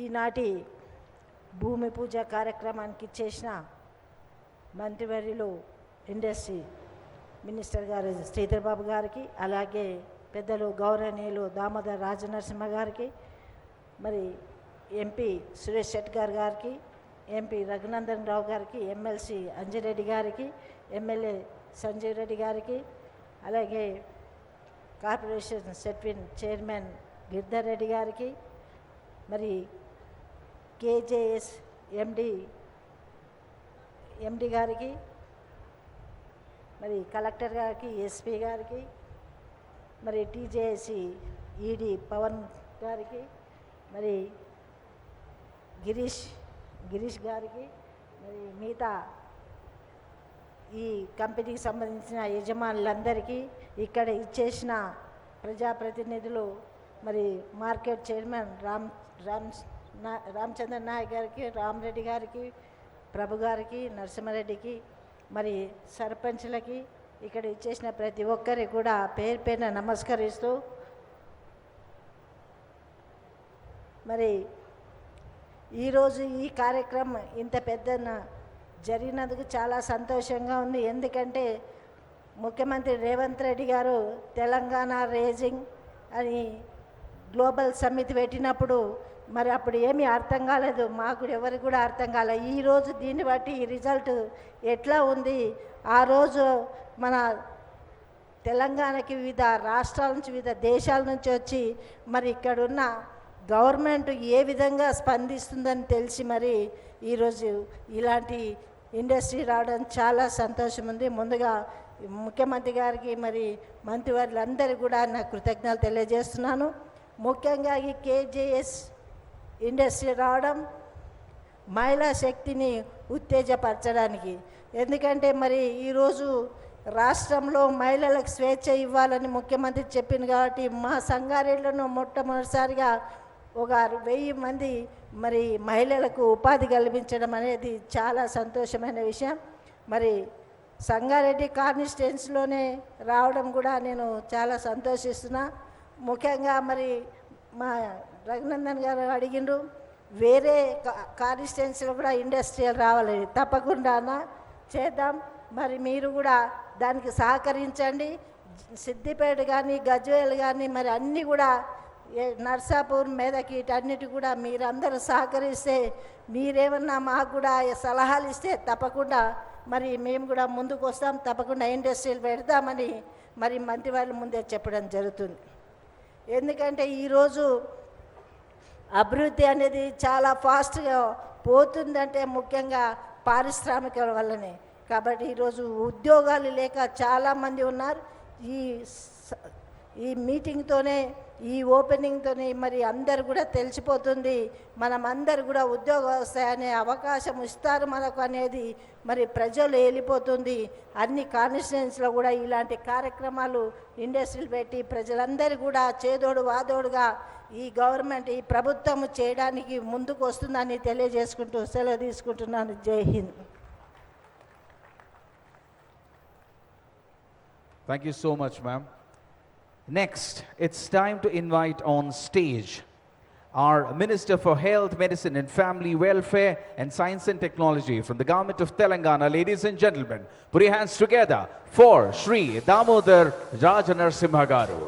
ఈనాటి భూమి పూజ కార్యక్రమానికి చేసిన మంత్రివర్యులు ఇండస్ట్రీ మినిస్టర్ గారు శ్రీధర్ బాబు గారికి, అలాగే పెద్దలు గౌరవనీయులు దామోదర్ రాజనరసింహ గారికి, మరి ఎంపీ సురేష్ శెట్కర్ గారికి, ఎంపీ రఘునందన్ రావు గారికి, ఎమ్మెల్సీ అంజిరెడ్డి గారికి, ఎమ్మెల్యే సంజీవ్ రెడ్డి గారికి, అలాగే కార్పొరేషన్ సెట్విన్ చైర్మన్ గిరిధర్ రెడ్డి గారికి, మరి కేజేఎస్ ఎండి గారికి, మరి కలెక్టర్ గారికి, ఎస్పీ గారికి, మరి టీజేఎస్సి ఈడీ పవన్ గారికి, మరి గిరీష్ గారికి, మరి మిగతా ఈ కంపెనీకి సంబంధించిన యజమానులందరికీ, ఇక్కడ ఇచ్చేసిన ప్రజాప్రతినిధులు, మరి మార్కెట్ చైర్మన్ రామచంద్ర నాయక్ గారికి, రామరెడ్డి గారికి, ప్రభు గారికి, నరసింహారెడ్డికి, మరి సర్పంచ్లకి, ఇక్కడ ఇచ్చేసిన ప్రతి ఒక్కరికి కూడా పేరు పేరున నమస్కరిస్తూ, మరి ఈరోజు ఈ కార్యక్రమం ఇంత పెద్దన జరిగినందుకు చాలా సంతోషంగా ఉంది. ఎందుకంటే ముఖ్యమంత్రి రేవంత్ రెడ్డి గారు తెలంగాణ రేజింగ్ అని గ్లోబల్ సమ్మిట్ పెట్టినప్పుడు మరి అప్పుడు ఏమీ అర్థం కాలేదు, మాకు ఎవరికి కూడా అర్థం కాలేదు. ఈరోజు దీన్ని బట్టి ఈ రిజల్ట్ ఎట్లా ఉంది, ఆ రోజు మన తెలంగాణకి వివిధ రాష్ట్రాల నుంచి, వివిధ దేశాల నుంచి వచ్చి మరి ఇక్కడున్న గవర్నమెంట్ ఏ విధంగా స్పందిస్తుందని తెలిసి మరి ఈరోజు ఇలాంటి ఇండస్ట్రీ రావడం చాలా సంతోషం ఉంది. ముందుగా ముఖ్యమంత్రి గారికి, మరి మంత్రివర్యులందరికీ కూడా నా కృతజ్ఞతలు తెలియజేస్తున్నాను. ముఖ్యంగా ఈ కేజేఎస్ ఇండస్ట్రీ రావడం మహిళా శక్తిని ఉత్తేజపరచడానికి. ఎందుకంటే మరి ఈరోజు రాష్ట్రంలో మహిళలకు స్వేచ్ఛ ఇవ్వాలని ముఖ్యమంత్రి చెప్పింది కాబట్టి మా సంగారెడ్డిలో మొట్టమొదటిసారిగా ఒక 1000 మంది మరి మహిళలకు ఉపాధి కల్పించడం అనేది చాలా సంతోషమైన విషయం. మరి సంగారెడ్డి కాన్స్టిట్యున్సీలోనే రావడం కూడా నేను చాలా సంతోషిస్తున్నా. ముఖ్యంగా మరి మా రఘునందన్ గారు అడిగిండ్రు, వేరే కాన్స్టిట్యున్సీలో కూడా ఇండస్ట్రియల్ రావాలి, తప్పకుండా చేద్దాం. మరి మీరు కూడా దానికి సహకరించండి. సిద్దిపేట కానీ, గజ్వేల్ కానీ, మరి అన్నీ కూడా నర్సాపూర్, మెదక్, వీటన్నిటి కూడా మీరందరూ సహకరిస్తే, మీరేమన్నా మాకు కూడా సలహాలు ఇస్తే తప్పకుండా మరి మేము కూడా ముందుకు వస్తాం, తప్పకుండా ఇండస్ట్రీలు పెడతామని మరి మంత్రి వాళ్ళ ముందే చెప్పడం జరుగుతుంది. ఎందుకంటే ఈరోజు అభివృద్ధి అనేది చాలా ఫాస్ట్గా పోతుందంటే ముఖ్యంగా పారిశ్రామికల వల్లనే. కాబట్టి ఈరోజు ఉద్యోగాలు లేక చాలామంది ఉన్నారు. ఈ మీటింగ్తోనే, ఈ ఓపెనింగ్తోనే మరి అందరు కూడా తెలిసిపోతుంది, మనం అందరు కూడా ఉద్యోగం వస్తాయనే అవకాశం ఇస్తారు మనకు అనేది మరి ప్రజలు వెళ్ళిపోతుంది. అన్ని కాన్స్టిట్యున్సీలో కూడా ఇలాంటి కార్యక్రమాలు ఇండస్ట్రీలు పెట్టి ప్రజలందరూ కూడా చేదోడు వాదోడుగా ఈ గవర్నమెంట్, ఈ ప్రభుత్వం చేయడానికి ముందుకు వస్తుందని తెలియజేసుకుంటూ సెలవు తీసుకుంటున్నాను. జై Hind. Thank you so much, ma'am. Next, it's time to invite on stage our Minister for Health, Medicine and Family Welfare and Science and Technology from the Government of Telangana. Ladies and gentlemen, put your hands together for Shri Damodar Rajanarasimha Garu.